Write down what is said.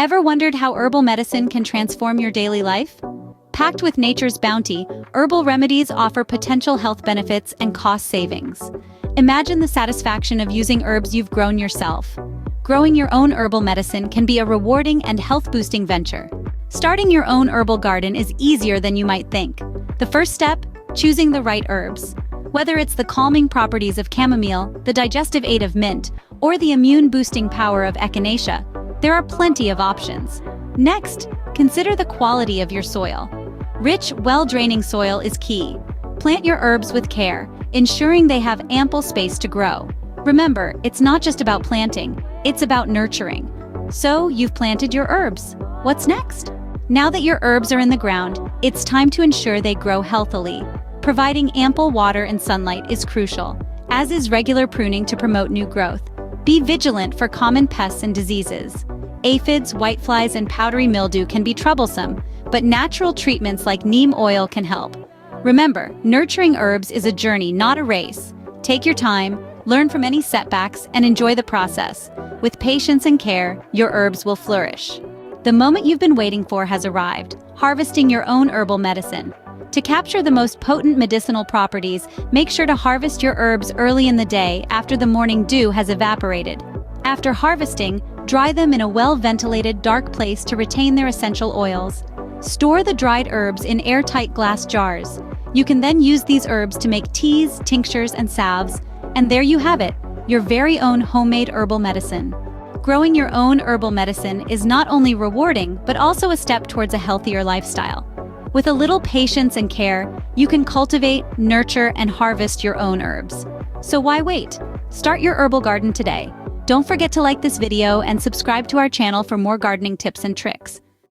Ever wondered how herbal medicine can transform your daily life? Packed with nature's bounty, herbal remedies offer potential health benefits and cost savings. Imagine the satisfaction of using herbs you've grown yourself. Growing your own herbal medicine can be a rewarding and health-boosting venture. Starting your own herbal garden is easier than you might think. The first step, choosing the right herbs. Whether it's the calming properties of chamomile, the digestive aid of mint, or the immune-boosting power of echinacea, there are plenty of options. Next, consider the quality of your soil. Rich, well-draining soil is key. Plant your herbs with care, ensuring they have ample space to grow. Remember, it's not just about planting, it's about nurturing. So, you've planted your herbs. What's next? Now that your herbs are in the ground, it's time to ensure they grow healthily. Providing ample water and sunlight is crucial, as is regular pruning to promote new growth. Be vigilant for common pests and diseases. Aphids, whiteflies, and powdery mildew can be troublesome, but natural treatments like neem oil can help. Remember, nurturing herbs is a journey, not a race. Take your time, learn from any setbacks, and enjoy the process. With patience and care, your herbs will flourish. The moment you've been waiting for has arrived, harvesting your own herbal medicine. To capture the most potent medicinal properties, make sure to harvest your herbs early in the day after the morning dew has evaporated. After harvesting, dry them in a well-ventilated, dark place to retain their essential oils. Store the dried herbs in airtight glass jars. You can then use these herbs to make teas, tinctures, and salves, and there you have it, your very own homemade herbal medicine. Growing your own herbal medicine is not only rewarding, but also a step towards a healthier lifestyle. With a little patience and care, you can cultivate, nurture, and harvest your own herbs. So why wait? Start your herbal garden today. Don't forget to like this video and subscribe to our channel for more gardening tips and tricks.